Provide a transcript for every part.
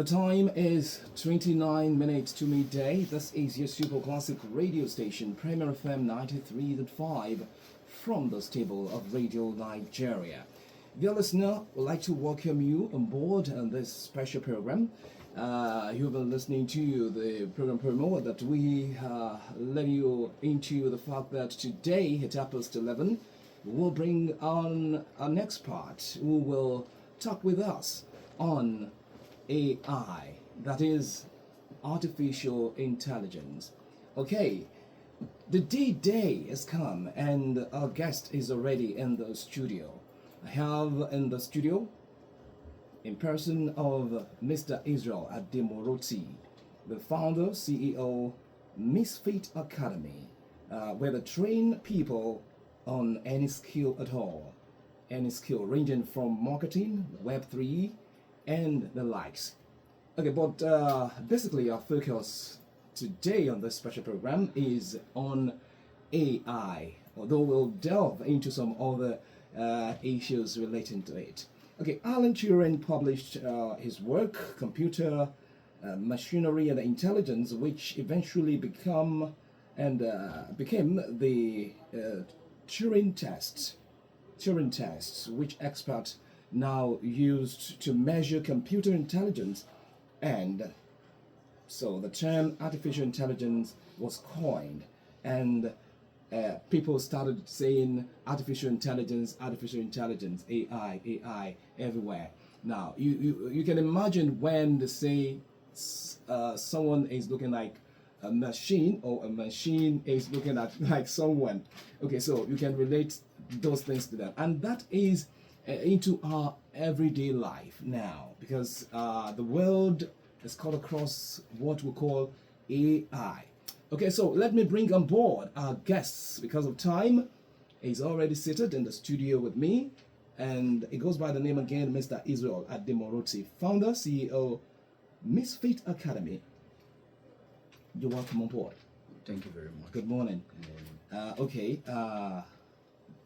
The time is 29 minutes to midday. This is your super classic radio station, Premier FM 93.5, from the stable of Radio Nigeria. Dear listener, we'd like to welcome you on board on this special program. You've been listening to the program promo that we let you into the fact that today at 11, we'll bring on our next part who will talk with us on AI, that is artificial intelligence. Okay, the D-Day has come and our guest is already in the studio. I have in the studio, in person of Mr. Israel Ademoroti, the founder, CEO, Misfits Academy, where they train people on any skill at all. Any skill ranging from marketing, Web3, and the likes. Okay, but basically our focus today on this special program is on AI, although we'll delve into some other issues relating to it. Okay, Alan Turing published his work, Computer, Machinery and Intelligence, which eventually became the Turing tests, which experts now used to measure computer intelligence, and so the term artificial intelligence was coined, and people started saying artificial intelligence, AI everywhere. Now you can imagine when they say someone is looking like a machine or a machine is looking at like someone. Okay, so you can relate those things to that, and that is into our everyday life now, because the world is called across what we call AI. Okay, so let me bring on board our guests because of time. He's already seated in the studio with me, and it goes by the name again, Mr. Israel Ademoroti, founder, CEO, Misfits Academy. You're welcome on board. Thank you very much. Good morning. Good morning.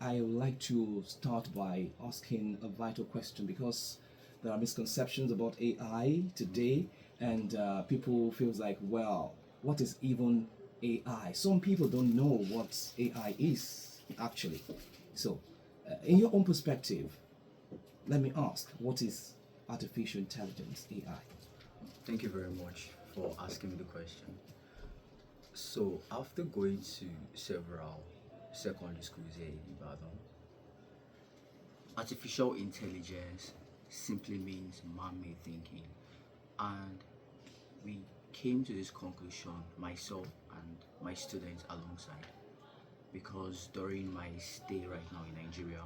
I would like to start by asking a vital question, because there are misconceptions about AI today, and people feels like, well, what is even AI? Some people don't know what AI is actually. So, in your own perspective, let me ask, what is artificial intelligence, AI? Thank you very much for asking me the question. So, after going to several secondary schools here in Ibadan, artificial intelligence simply means man-made thinking, and we came to this conclusion, myself and my students alongside, because during my stay right now in Nigeria,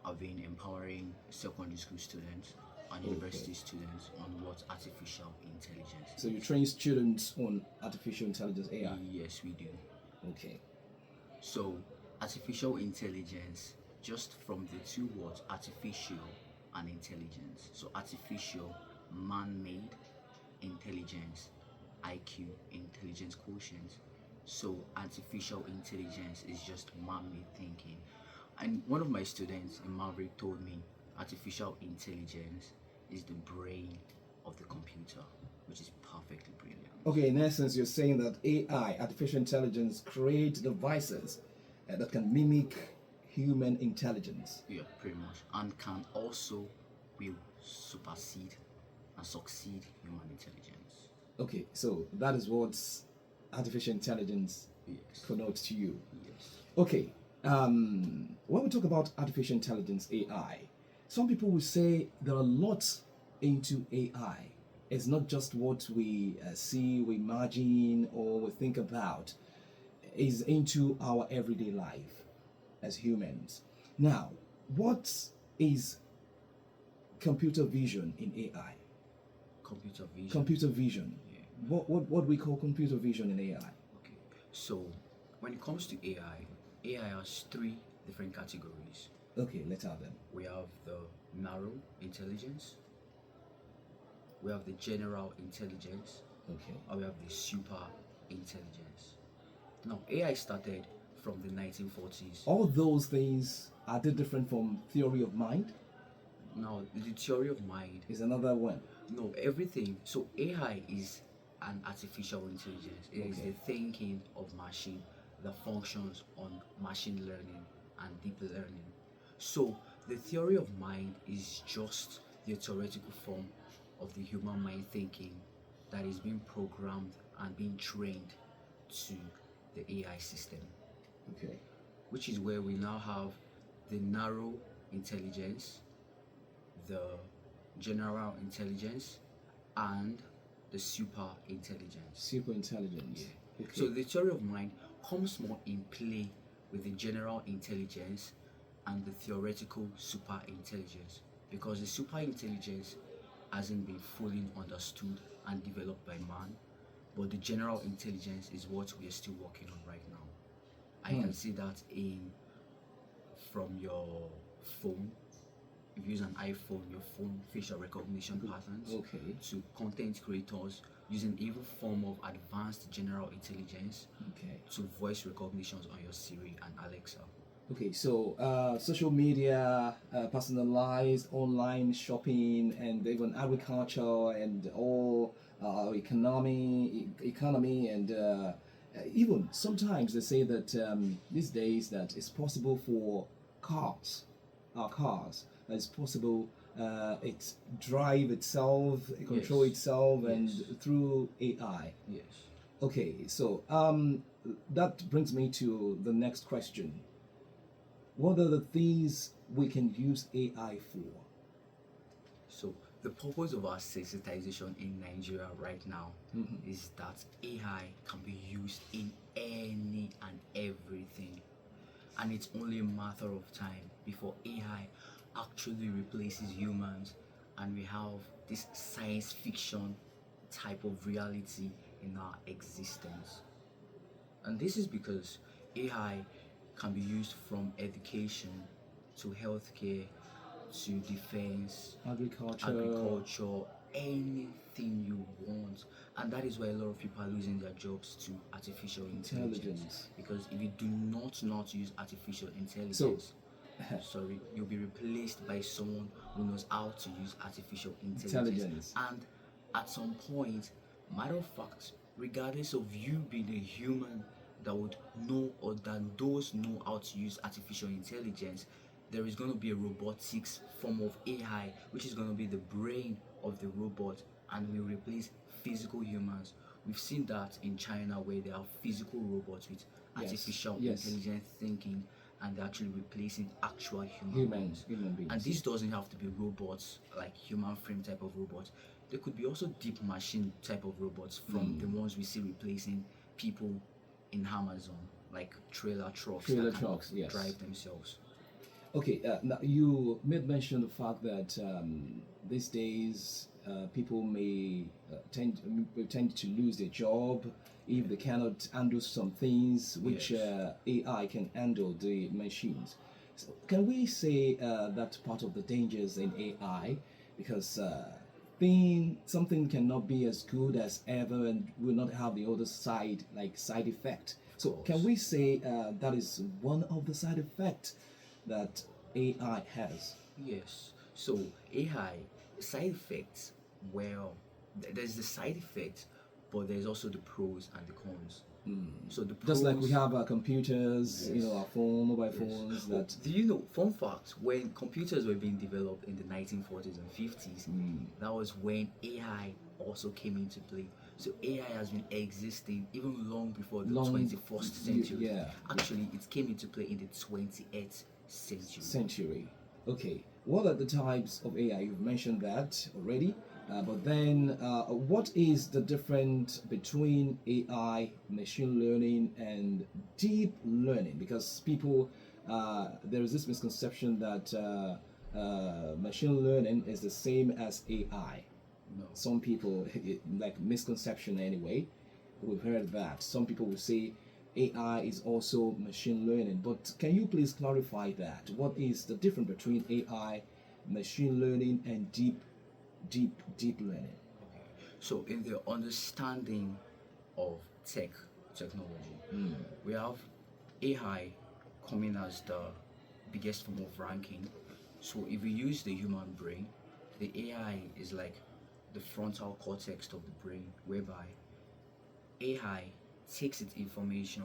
I've been empowering secondary school students and university students on what artificial intelligence is. So you train students on artificial intelligence, AI? Yes, we do. Okay. So artificial intelligence, just from the two words artificial and intelligence. So artificial, man-made, intelligence, IQ, intelligence quotient. So artificial intelligence is just man-made thinking. And one of my students in Maverick told me artificial intelligence is the brain of the computer, which is perfectly brilliant. Okay, in essence, you're saying that AI, artificial intelligence, create devices that can mimic human intelligence. Yeah, pretty much. And can also will supersede and succeed human intelligence. Okay, so that is what artificial intelligence Yes. connotes to you. Yes. Okay, when we talk about artificial intelligence, AI, some people will say there are lots into AI. It's not just what we see, we imagine, or we think about. It's into our everyday life as humans. Now, what is computer vision in AI? Computer vision. Computer vision. Yeah. What we call computer vision in AI? Okay. So when it comes to AI has three different categories. Okay, let's have them. We have the narrow intelligence, we have the general intelligence, Okay. and we have the super intelligence. Now, AI started from the 1940s. All those things, are they different from theory of mind? Now, the theory of mind, Is another one. No, everything. So AI is an artificial intelligence. It is Okay. the thinking of machine that functions on machine learning and deep learning. So the theory of mind is just the theoretical form of the human mind thinking that is being programmed and being trained to the AI system, Okay. which is where we now have the narrow intelligence, the general intelligence, and the super intelligence. Super intelligence. Okay. So the theory of mind comes more in play with the general intelligence and the theoretical super intelligence, because the super intelligence hasn't been fully understood and developed by man, but the general intelligence is what we are still working on right now. I can see that in from your phone. If you use an iPhone, your phone facial recognition patterns, Okay. to content creators using even form of advanced general intelligence Okay. to voice recognitions on your Siri and Alexa. Okay, so social media, personalized online shopping, and even agriculture, and all economy, and even sometimes they say that these days that it's possible for cars, it's possible it drive itself, control Yes. itself, and Yes. through AI. Yes. Okay, so that brings me to the next question. What are the things we can use AI for? So the purpose of our sensitization in Nigeria right now is that AI can be used in any and everything, and it's only a matter of time before AI actually replaces humans and we have this science fiction type of reality in our existence. And this is because AI can be used from education to healthcare to defense, Agriculture. agriculture, anything you want. And that is why a lot of people are losing their jobs to artificial intelligence. Because if you do not use artificial intelligence, sorry, you'll be replaced by someone who knows how to use artificial intelligence. And at some point, matter of fact, regardless of you being a human that would know or that those know how to use artificial intelligence, there is going to be a robotics form of AI, which is going to be the brain of the robot and will replace physical humans. We've seen that in China where they have physical robots with artificial intelligence thinking, and they're actually replacing actual human beings. And this doesn't have to be robots like human frame type of robots. There could be also deep machine type of robots from the ones we see replacing people in Amazon, like trailer trucks that can drive themselves. Okay, now you made mention the fact that these days people may tend to lose their job if they cannot handle some things which AI can handle the machines. So can we say that part of the dangers in AI, because something cannot be as good as ever and will not have the other side, like side effect. So can we say that is one of the side effects that AI has? Yes. So AI side effects. Well, there's the side effects, but there's also the pros and the cons. So the pros, just like we have our computers, our mobile phones. That do you know? Fun fact: when computers were being developed in the 1940s and 50s, that was when AI also came into play. So AI has been existing even long before the 21st century. Actually, it came into play in the 28th century. Okay, what are the types of AI? You've mentioned that already. But then, what is the difference between AI, machine learning, and deep learning? Because people, there is this misconception that machine learning is the same as AI. No. Some people, like misconception anyway, we've heard that. Some people will say AI is also machine learning. But can you please clarify that? What is the difference between AI, machine learning, and deep learning? So in the understanding of technology, we have AI coming as the biggest form of ranking. So if we use the human brain, the AI is like the frontal cortex of the brain, whereby AI takes its information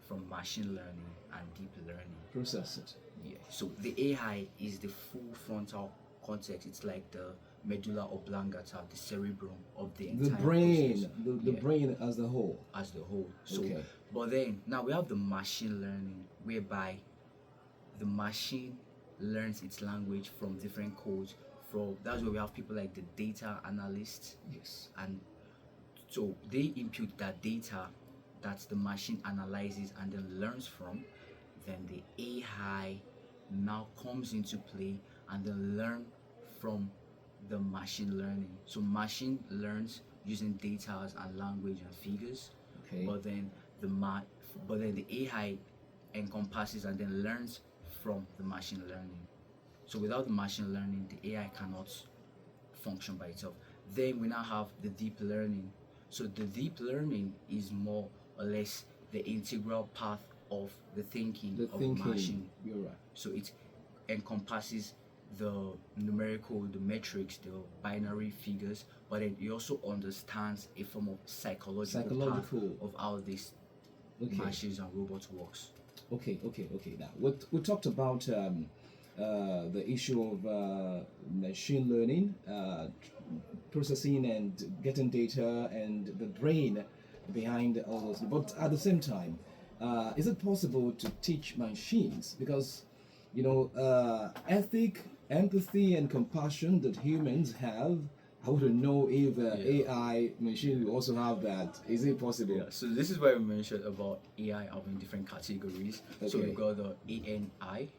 from machine learning and deep learning. Process it. Yeah. So the AI is the full frontal cortex. It's like the medulla oblongata, the cerebrum of the The entire brain, process. the Yeah, brain as the whole. as the whole. So, Okay. but then now we have the machine learning, whereby the machine learns its language from different codes. From that's where we have people like the data analysts, Yes. and so they input that data that the machine analyzes and then learns from. Then the AI now comes into play and then learn from the machine learning. So machine learns using data and language and figures, Okay. but then the AI encompasses and then learns from the machine learning. So without the machine learning, the AI cannot function by itself. Then we now have the deep learning. So the deep learning is more or less the integral path of the thinking The of thinking. machine. You're right. So it encompasses the numerical, the metrics, the binary figures, but then it also understands a form of psychological path of how these Okay. machines and robots works. Okay. Now, we talked about the issue of machine learning, processing and getting data, and the brain behind all those. But at the same time, is it possible to teach machines? Because, ethic, empathy, and compassion that humans have. I wouldn't know if AI machine will also have that. Is it possible? Yeah, so this is why we mentioned about AI having different categories. So Okay. we've got the ANI,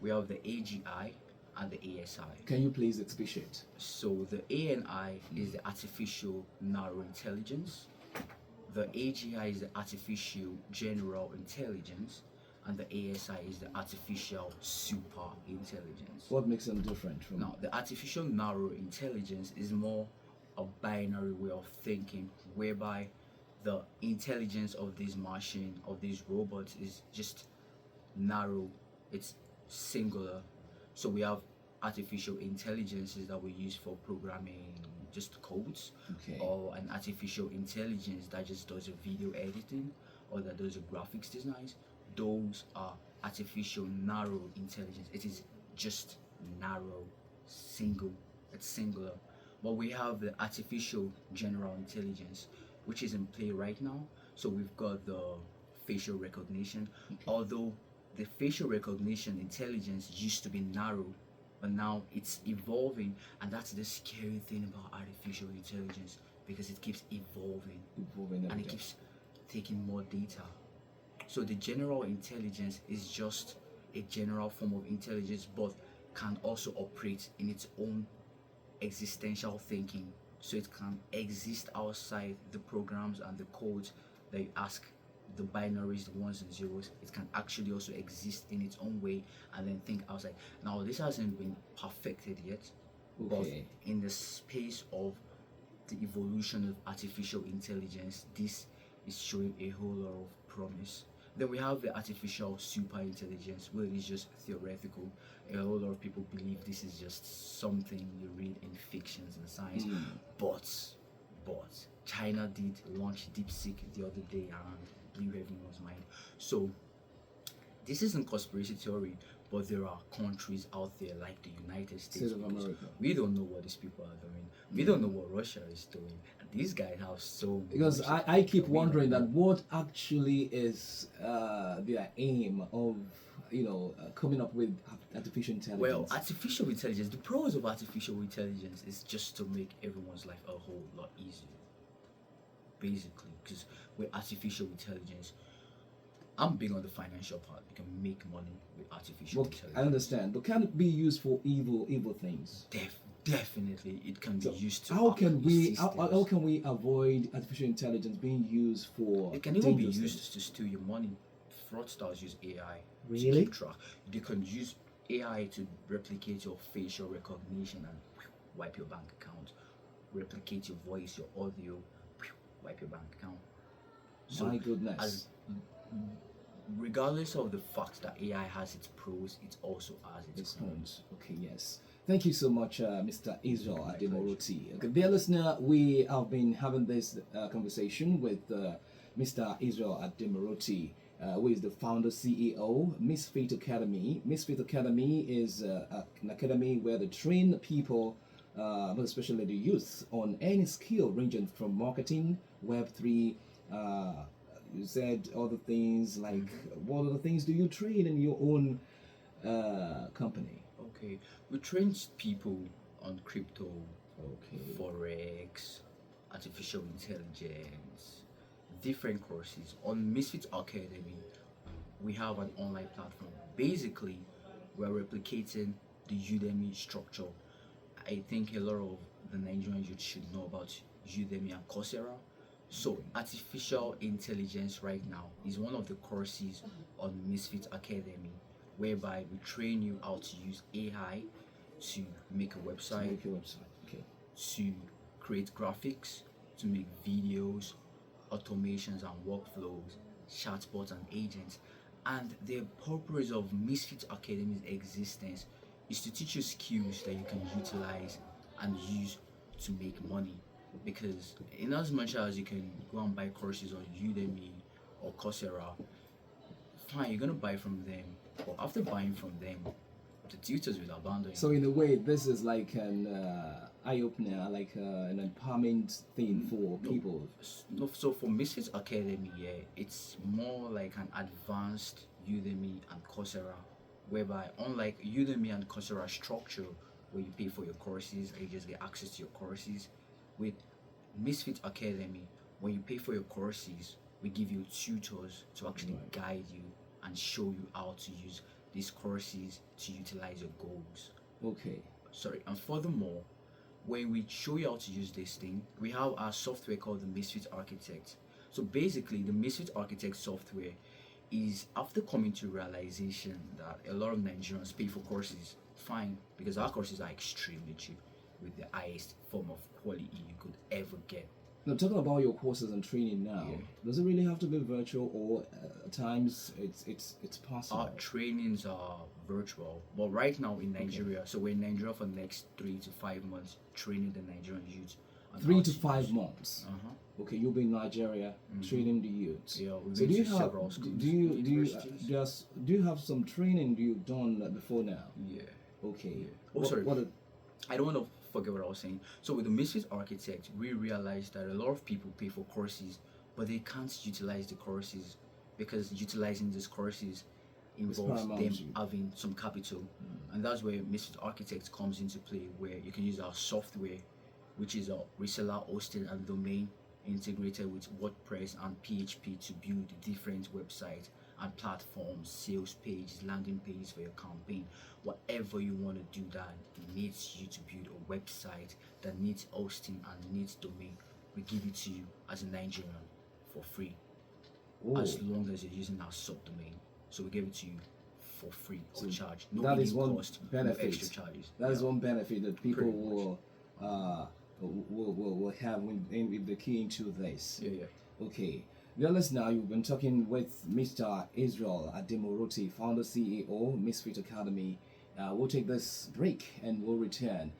we have the AGI, and the ASI. Can you please expatiate? So the ANI is the artificial narrow intelligence, the AGI is the artificial general intelligence, and the ASI is the artificial super intelligence. What makes them different from? Now, the artificial narrow intelligence is more a binary way of thinking, whereby the intelligence of this machine, of these robots, is just narrow, it's singular. So we have artificial intelligences that we use for programming just codes, Okay. or an artificial intelligence that just does a video editing or that does a graphics designs. Those are artificial narrow intelligence. It is just narrow, it's singular. But we have the artificial general intelligence, which is in play right now. So we've got the facial recognition. Although the facial recognition intelligence used to be narrow, but now it's evolving, and that's the scary thing about artificial intelligence, because it keeps evolving and it keeps taking more data. So the general intelligence is just a general form of intelligence, but can also operate in its own existential thinking. So it can exist outside the programs and the codes that you ask, the binaries, the ones and zeros. It can actually also exist in its own way and then think outside. Now, this hasn't been perfected yet, but in the space of the evolution of artificial intelligence, this is showing a whole lot of promise. Then we have the artificial super intelligence, where it is just theoretical. A whole lot of people believe this is just something you read in fictions and science. But China did launch DeepSeek the other day and blew everyone's mind. So this isn't conspiracy theory, but there are countries out there like the United States of America. We don't know what these people are doing. We don't know what Russia is doing. And these guys have so because much I keep wondering that what actually is their aim of coming up with artificial intelligence. Well, artificial intelligence, the pros of artificial intelligence is just to make everyone's life a whole lot easier, basically. Because with artificial intelligence, I'm big on the financial part. You can make money with artificial intelligence. I understand, but can it be used for evil things? Definitely, it can be used to. How can we avoid artificial intelligence being used for? It can even be used to steal your money. Fraudsters use AI to keep track. They can use AI to replicate your facial recognition and wipe your bank account. Replicate your voice, your audio, wipe your bank account. So my goodness. Regardless of the fact that AI has its pros, it also has its cons. Okay, yes. Thank you so much, Mr. Israel Ademoroti. Okay, dear listener, we have been having this conversation with Mr. Israel Ademoroti, who is the founder CEO, Misfit Academy. Misfit Academy is an academy where they train people, but especially the youth, on any skill ranging from marketing, Web3. You said other things like what other things do you train in your own company? Okay, we train people on crypto, Okay. forex, artificial intelligence, different courses. On Misfits Academy, we have an online platform. Basically, we're replicating the Udemy structure. I think a lot of the Nigerian youth should know about Udemy and Coursera. So, artificial intelligence right now is one of the courses on Misfit Academy, whereby we train you how to use AI to make a website, Make your website. Okay. to create graphics, to make videos, automations and workflows, chatbots and agents. And the purpose of Misfit Academy's existence is to teach you skills that you can utilize and use to make money. Because in as much as you can go and buy courses on Udemy or Coursera, fine, you're gonna buy from them. But after buying from them, the tutors will abandon you. So in a way, this is like an eye opener, like an empowerment thing for people. No, so for Misfits Academy, yeah, it's more like an advanced Udemy and Coursera, whereby unlike Udemy and Coursera structure, where you pay for your courses and you just get access to your courses, with Misfits Academy, when you pay for your courses, we give you tutors to actually guide you and show you how to use these courses to utilize your goals. Okay. Sorry, and furthermore, when we show you how to use this thing, we have our software called the Misfit Architect. So basically, the Misfit Architect software is after coming to realization that a lot of Nigerians pay for courses, fine, because our courses are extremely cheap with the highest form of quality you could ever get. Now, talking about your courses and training now, Yeah. does it really have to be virtual, or at times it's possible? Our trainings are virtual, but right now in Nigeria, so we're in Nigeria for the next 3 to 5 months training the Nigerian youth. on Three how to to five use- months. Uh-huh. Okay, you'll be in Nigeria training the youth. Yeah, we've So been do you to have several schools, do you universities. just do you have some training you've done before now? Yeah. Okay. Oh, sorry. What I don't want to forget what I was saying. So with the Misfit Architect, we realized that a lot of people pay for courses, but they can't utilize the courses because utilizing these courses involves paramount them to you. having some capital, and that's where Misfit Architect comes into play, where you can use our software, which is a reseller hosting and domain integrated with WordPress and PHP to build different websites and platforms, sales pages, landing pages for your campaign. Whatever you want to do that needs you to build a website that needs hosting and needs domain, we give it to you as a Nigerian for free, Oh, as long as you're using our subdomain. So we give it to you for free or charge. No that is hidden one cost, benefit. no extra charges. that is Yeah. one benefit that people Pretty much. will have when if they key into this. Yeah, yeah. Okay. Dear listener, you've been talking with Mr. Israel Ademoroti, founder CEO, Misfit Academy. We'll take this break and we'll return.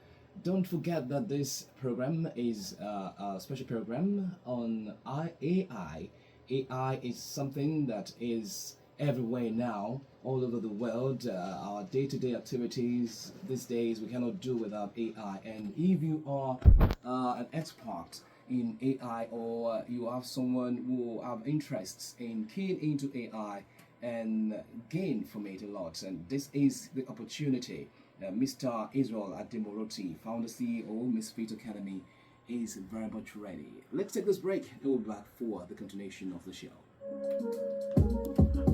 Don't forget that this program is a special program on AI. AI is something that is everywhere now, all over the world. Our day-to-day activities these days we cannot do without AI. And if you are an expert in AI, or you have someone who have interests in keying into AI and gain from it a lot, and this is the opportunity. Mr. Israel Ademoroti, founder CEO, Misfit Academy, is very much ready. Let's take this break and we'll be back for the continuation of the show.